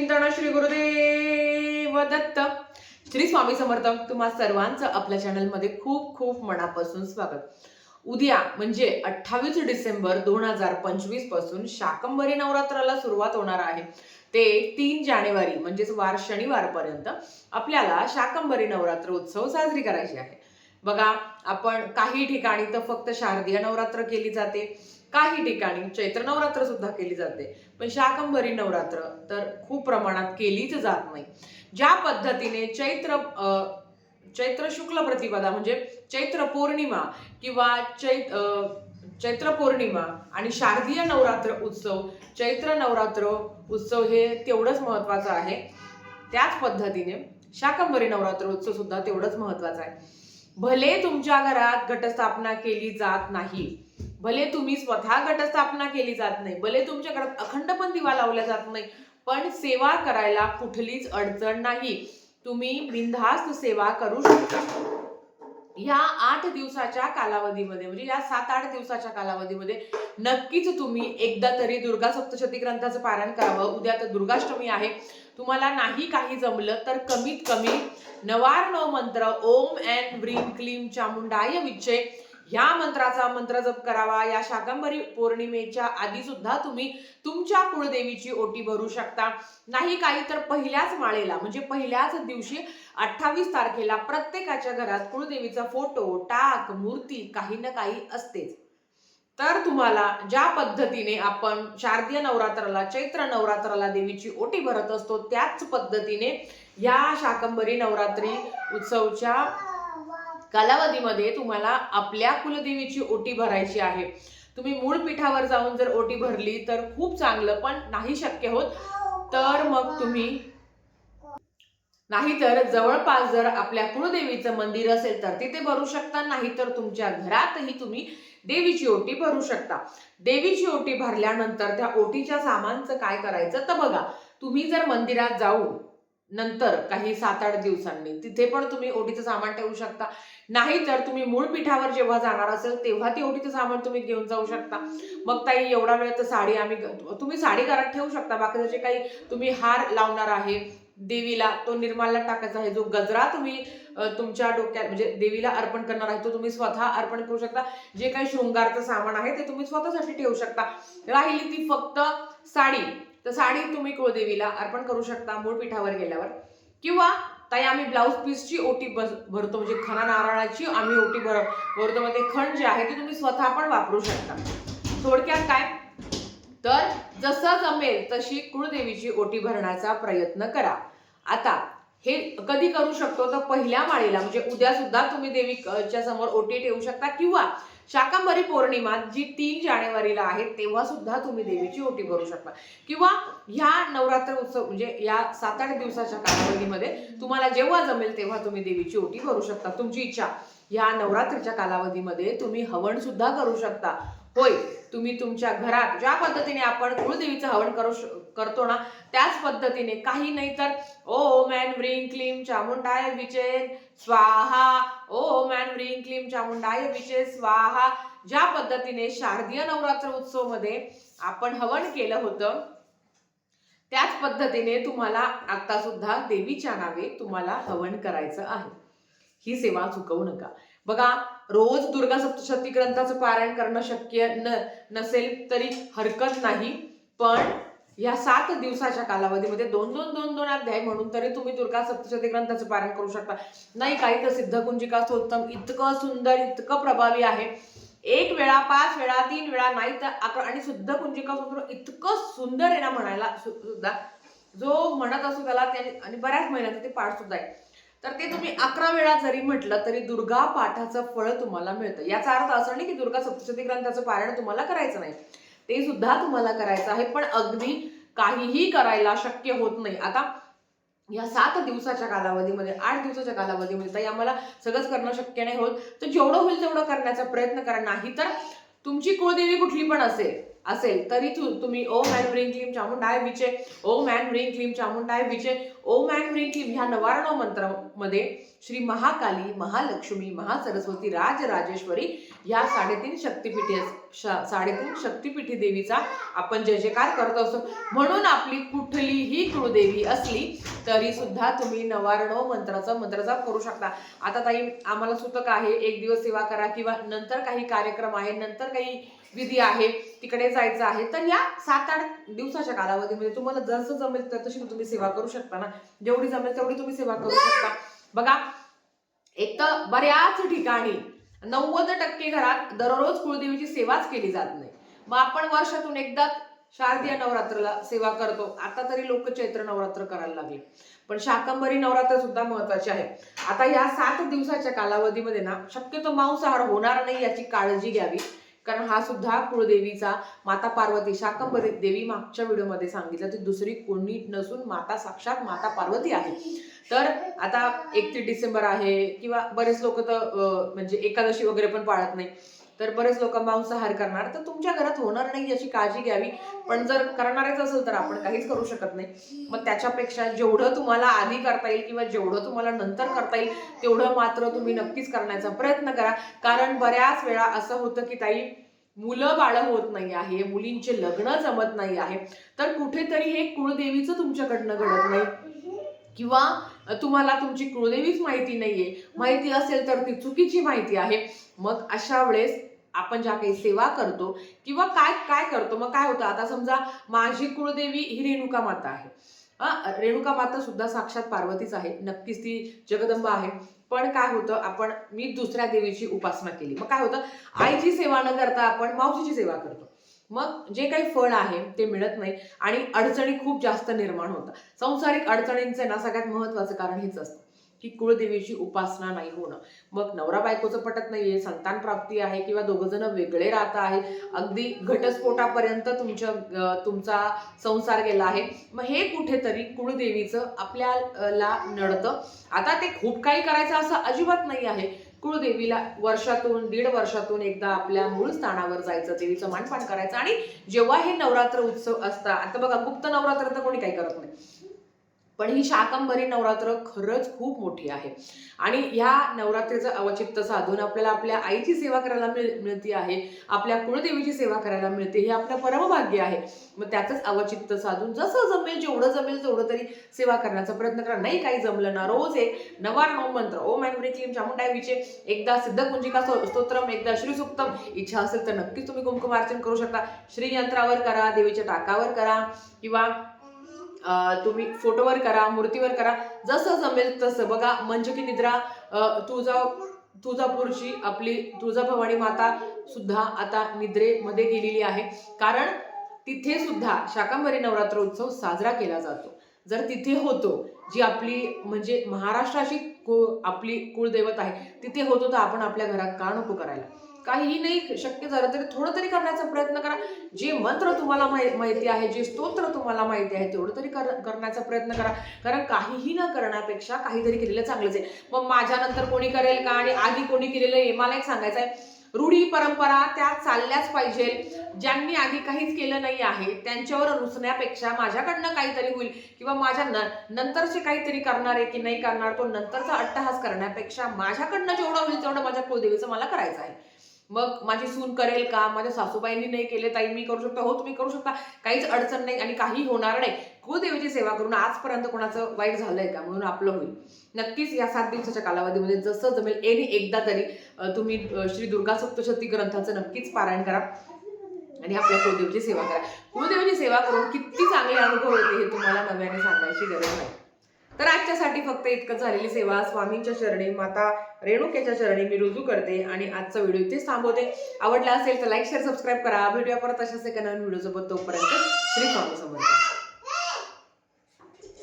चिंतन श्री गुरुदेव दत्त. श्री स्वामी समर्थ. तुम्हा सर्वांचं आपल्या चॅनल मध्ये खूप खूप मनापासून स्वागत. उद्या म्हणजे 28 डिसेंबर 2025 पासून शाकंभरी नवरात्राला सुरुवात होणार आहे. ते 3 जानेवारी म्हणजेच वार शनिवार पर्यंत आपल्याला शाकंभरी नवरात्र उत्सव साजरी करायची आहे. बघा, आपण काही ठिकाणी तर फक्त शारदीय नवरात्र केली जाते, काही ठिकाणी चैत्र नवरात्र सुद्धा केली जाते, पण शाकंभरी नवरात्र तर खूप प्रमाणात केलीच जात नाही. ज्या पद्धतीने चैत्र शुक्ल प्रतिपदा म्हणजे चैत्र पौर्णिमा किंवा चैत्र पौर्णिमा आणि शारदीय नवरात्र उत्सव, चैत्र नवरात्र उत्सव हे तेवढंच महत्वाचं आहे, त्याच पद्धतीने शाकंभरी नवरात्र उत्सव सुद्धा तेवढंच महत्वाचा आहे. भले तुमच्या घरात घटस्थापना केली जात नाही, भले तुम्ही स्वतः घटस्थापना केली जात नाही, भले तुमच्या घरात अखंड पण दिवा लावला जात नाही, पण सेवा करायला कुठलीच अडचण नाही. तुम्ही बिनधास्त सेवा करू शकता. या 8 दिवसाच्या कालावधीमध्ये म्हणजे या 7-8 दिवसाच्या कालावधीमध्ये नक्कीच तुम्ही एकदा तरी दुर्गा सप्तशती ग्रंथाचं पारायण करावं. उद्या तर दुर्गाष्टमी आहे. तुम्हाला नाही काही जमलं तर कमीत कमी 9 मंत्र ओम ऐं ह्रीं क्लीं चामुंडाय विचे या मंत्राचा मंत्र जप करावा. या शाकंभरी पौर्णिमेच्या आधी सुद्धा तुम्ही तुमच्या कुळदेवीची ओटी भरू शकता. नाही काही तर पहिल्याच माळेला म्हणजे पहिल्याच दिवशी 28 तारखेला प्रत्येकाच्या घरात कुळदेवीचा फोटो, टाक, मूर्ती काही ना काही असतेच. तर तुम्हाला ज्या पद्धतीने आपण शारदीय नवरात्राला, चैत्र नवरात्राला देवीची ओटी भरत असतो, त्याच पद्धतीने या शाकंभरी नवरात्री उत्सवच्या कालावधीमध्ये तुम्हाला आपल्या कुलदेवीची ओटी भरायची आहे. तुम्ही मूळ पीठावर जाऊन जर ओटी भरली तर खूप चांगलं, पण नाही शक्य होत तर मग तुम्ही नाहीतर जवळपास जर आपल्या कुळदेवीचं मंदिर असेल तर तिथे भरू शकता, नाहीतर तुमच्या घरातही तुम्ही देवीची ओटी भरू शकता. देवीची ओटी भरल्यानंतर त्या ओटीच्या सामानचं काय करायचं तर बघा, तुम्ही जर मंदिरात जाऊन नंतर काही 7-8 दिवसांनी तिथे पण तुम्ही ओटीचं सामान ठेवू शकता, नाहीतर तुम्ही मूळ पीठावर जेव्हा जाणार असेल तेव्हा ती ओटीचं सामान तुम्ही घेऊन जाऊ शकता. मग ताई एवढा वेळ तर साडी तुम्ही साडी घरात ठेवू शकता. बाकीचे जे काही तुम्ही हार लावणार आहे देवीला, तो निर्माल्यात टाकायचा आहे. जो गजरा तुम्ही तुमच्या डोक्यात म्हणजे देवीला अर्पण करणार आहे तो तुम्ही स्वतः अर्पण करू शकता. जे काही शृंगारचं सामान आहे ते तुम्ही स्वतःसाठी ठेवू शकता. राहिली ती फक्त साडी, तर साडी तुम्ही कुळदेवीला अर्पण करू शकता मूळ पीठावर गेल्यावर. किंवा ताई आम्ही ब्लाउज पीसची ओटी भरतो म्हणजे खणा नारळाची आम्ही ओटी भरतो, मध्ये खण जे आहे ते तुम्ही स्वतः पण वापरू शकता. थोडक्यात काय तर जसं जमेल तशी कुळदेवीची ओटी भरण्याचा प्रयत्न करा. आता हे कधी करू शकतो तर पहिल्या माळेला म्हणजे उद्या सुद्धा तुम्ही देवीच्या समोर ओटी ठेवू शकता, किंवा शाकंभरी पौर्णिमा जी 3 जानेवारीला आहे तेव्हा सुद्धा तुम्ही देवीची ओटी भरू शकता. किंवा ह्या नवरात्र उत्सव म्हणजे या 7-8 दिवसाच्या कालावधीमध्ये तुम्हाला जेव्हा जमेल तेव्हा तुम्ही देवीची ओटी भरू शकता. तुमची इच्छा. या नवरात्रीच्या कालावधीमध्ये तुम्ही हवन सुद्धा करू शकता. होय, तुम्ही तुमच्या घरात ज्या पद्धतीने आपण कुळदेवीचं हवन करतो ना त्याच पद्धतीने, काही नाही तर ओम ऐं ह्रीं क्लीं चामुंडाय विचे स्वाहा, ओम ऐं ह्रीं क्लीं चामुंडाय विचे स्वाहा, ज्या पद्धतीने शारदीय नवरात्र उत्सव मध्ये आपण हवन केलं होतं त्याच पद्धतीने तुम्हाला आता सुद्धा देवीच्या नावे तुम्हाला हवन करायचं आहे. ही सेवा चुकवू नका. बघा, रोज दुर्गा सप्तशती ग्रंथाचं पारायण करणं शक्य नसेल तरी हरकत नाही, पण या 7 दिवसाच्या कालावधीमध्ये 2-2 अध्याय म्हणून तरी तुम्ही दुर्गा सप्तशती ग्रंथाचं पारायण करू शकता. नाही काही तर सिद्धकुंजिका स्तोत्रम इतकं सुंदर, इतकं प्रभावी आहे. 1 वेळा, 5 वेळा, 3 वेळा, नाही तर 11, आणि सिद्धकुंजिका स्तोत्र इतकं सुंदर आहे ना म्हणायला सुद्धा, जो म्हणत असतो त्याला आणि बऱ्याच महिन्यात ते पाठ सुद्धा आहे. तर ते तुम्ही 11 वेळा जरी म्हटलं तरी दुर्गा पाठाचं फळ तुम्हाला मिळतं. याचा अर्थ असं नाही की दुर्गा सप्तशती ग्रंथाचं पारायण तुम्हाला करायचं नाही, ते सुद्धा तुम्हाला करायचं आहे, पण अगदी काहीही करायला शक्य होत नाही. आता या 7 दिवसाच्या कालावधीमध्ये, 8 दिवसाच्या कालावधीमध्ये ताई आम्हाला सगळंच करणं शक्य नाही होत, तर जेवढं होईल तेवढं करण्याचा प्रयत्न करा. नाही तर तुमची कुळदेवी कुठली पण असेल तरी तुम्ही ओम ऐं ह्रीं क्लीं चामुंडाय विचे, ओम ऐं ह्रीं क्लीं चामुंडाय विचे, ओम ऐं ह्रीं क्लीं ह्या 99 मंत्रामध्ये श्री महाकाली, महालक्ष्मी, महासरस्वती, राजराजेश्वरी या 3 शक्तिपीठी देवीचा आपण जय जयकार करत असतो. म्हणून आपली कुठलीही कुळदेवी कुळदेवी असली तरी सुद्धा तुम्ही नवारणव मंत्र जाप करू शकता. आता ताई आम्हाला सुतक आहे, एक दिवस सेवा करा किंवा नंतर काही कार्यक्रम आहे, नंतर काही विधी आहे, तिकडे जायचं आहे, तर या 7-8 दिवसाच्या कालावधीमध्ये तुम्हाला जसं जमेल तर तशी तुम्ही सेवा करू शकता ना. जेवढी जमेल तेवढी तुम्ही सेवा करू शकता. बघा, एक तर बऱ्याच ठिकाणी 90% घरात दररोज कुळदेवीची सेवाच केली जात नाही. मग आपण वर्षातून एकदा शारदीय नवरात्राला सेवा करतो. आता तरी लोक चैत्र नवरात्र करायला लागले, पण शाकंभरी नवरात्र सुद्धा महत्वाचे आहे. आता या 7 दिवसाच्या कालावधीमध्ये ना शक्यतो मांसाहार होणार नाही याची काळजी घ्यावी, कारण हा सुद्धा कुळदेवीचा माता पार्वती शाकंभरी देवी मागच्या व्हिडिओमध्ये सांगितलं, ती दुसरी कोणी नसून माता साक्षात माता पार्वती आहे. तर आता 31 डिसेंबर आहे किंवा बरेच लोक तर म्हणजे एकादशी वगैरे पण पाळत नाही, तर बरेच लोक मांसाहार करणार, तर तुमच्या घरात होणार नाही याची काळजी घ्यावी. पण जर करणारच असेल तर आपण काहीच करू शकत नाही. मग त्याच्यापेक्षा जेवढं तुम्हाला आधी करता येईल किंवा जेवढं तुम्हाला नंतर करता येईल तेवढं मात्र तुम्ही नक्कीच करण्याचा प्रयत्न करा. कारण बऱ्याच वेळा असं होतं की ताई मुलं बाळ होत नाही आहे, मुलींचे लग्न जमत नाही आहे, तर कुठेतरी हे कुळदेवीचं तुमच्याकडनं घडत नाही किंवा तुम्हाला तुमची कुळदेवीच माहिती नाहीये, माहिती असेल तर ती चुकीची माहिती आहे. मग अशा वेळेस आपण ज्या काही सेवा करतो किंवा काय काय करतो, मग काय होतं, आता समजा माझी कुळदेवी ही रेणुका माता आहे. रेणुका माता सुद्धा साक्षात पार्वतीच आहे, नक्कीच ती जगदंबा आहे. पण काय होतं, मी दुसऱ्या देवीची उपासना केली, मग काय होतं, आईची सेवा न करता आपण मावशीची सेवा करतो. मग जे काही फळ आहे ते मिळत नाही आणि अडचणी खूप जास्त निर्माण होतात. सांसारिक अडचणींचे ना सगळ्यात महत्वाचं कारण हेच असतं की कुळदेवीची उपासना नाही होणं. मग नवरा बायकोचं पटत नाहीये, संतान प्राप्ती आहे किंवा दोघं जण वेगळे राहत आहे, अगदी घटस्फोटापर्यंत तुमचा संसार गेला आहे, मग हे कुठेतरी कुळदेवीचं आपल्याला नडतं. आता ते खूप काही करायचं असं अजिबात नाही आहे. कुळदेवीला वर्षातून 1.5 वर्षातून एकदा आपल्या मूळ स्थानावर जायचं, देवीचं मानपान करायचं. आणि जेव्हा हे नवरात्र उत्सव असतात, आता बघा गुप्त नवरात्र तर कोणी काही करत नाही, पण ही शाकंभरी नवरात्र खरंच खूप मोठी आहे आणि ह्या नवरात्रीचं अवचित्त साधून आपल्याला आपल्या आईची सेवा करायला मिळते आहे, आपल्या कुळदेवीची सेवा करायला मिळते, हे आपलं परमभाग्य आहे. मग त्याचंच अवचित्त साधून जसं जमेल, जेवढं जमेल तेवढं तरी सेवा करण्याचा प्रयत्न करा. नाही काही जमलं ना, रोज एक नवारणव मंत्र ओम ऐं ह्रीं क्लीं चामुंडाईचे, एकदा सिद्धकुंजिका स्तोत्रम, एकदा श्रीसुक्तम, इच्छा असेल तर नक्कीच तुम्ही कुंकुमार्चन करू शकता. श्रीयंत्रावर करा, देवीच्या टाकावर करा किंवा तुम्ही फोटोवर करा, मूर्तीवर करा, जसं जमेल तसं. बघा, मंचकी निद्रा तुळजापूरची आपली तुळजाभवानी माता सुद्धा आता निद्रेमध्ये गेलेली आहे, कारण तिथे सुद्धा शाकंभरी नवरात्र उत्सव साजरा केला जातो. जर तिथे होतो, जी आपली म्हणजे महाराष्ट्राची आपली कुळदैवत आहे, तिथे होतो, तर आपण आपल्या घरात का नको करायला? काहीही नाही शक्य झालं तरी थोडं तरी करण्याचा प्रयत्न करा. जे मंत्र तुम्हाला माहिती आहे, जे स्तोत्र तुम्हाला माहिती आहे, तेवढं तरी करण्याचा प्रयत्न करा. कारण काहीही न करण्यापेक्षा काहीतरी केलेलं चांगलंच आहे. मग माझ्यानंतर कोणी करेल का आणि आधी कोणी केलेलं आहे, मला एक सांगायचं आहे, रूढी परंपरा त्या चालल्याच पाहिजे. ज्यांनी आधी काहीच केलं नाही आहे त्यांच्यावर रुसण्यापेक्षा माझ्याकडनं काहीतरी होईल किंवा माझ्या नंतरचे काहीतरी करणार आहे की नाही करणार, तो नंतरचा अट्टहास करण्यापेक्षा माझ्याकडनं जेवढं होईल तेवढं माझ्या कुळदेवीचं मला करायचं आहे. मग माझी सून करेल का, माझ्या सासूबाईंनी नाही केले, ताई मी करू शकतो, हो तुम्ही करू शकता, काहीच अडचण नाही आणि काही होणार नाही. कुळदेवीची सेवा करून आजपर्यंत कोणाचं वाईट झालंय का, म्हणून आपलं होईल. नक्कीच या 7 दिवसाच्या कालावधीमध्ये जसं जमेल एकदा तरी तुम्ही श्री दुर्गा सप्तशती ग्रंथाचं नक्कीच पारायण करा आणि आपल्या कुळदेवीची सेवा करा. कुळदेवीची सेवा करून किती चांगले अनुभव येते हे तुम्हाला नव्याने सांगायची गरज नाही. तर आजच्यासाठी फक्त इतकं झालेली सेवा स्वामींच्या चरणी, माता रेणुकेच्या चरणी मी रुजू करते आणि आजचा व्हिडिओ इथेच थांबवते. आवडला असेल तर लाईक, शेअर, सबस्क्राईब करा. भेटूया परत अशाच एका नवीन व्हिडिओ सोबत. तोपर्यंत श्री स्वामी समर्थ.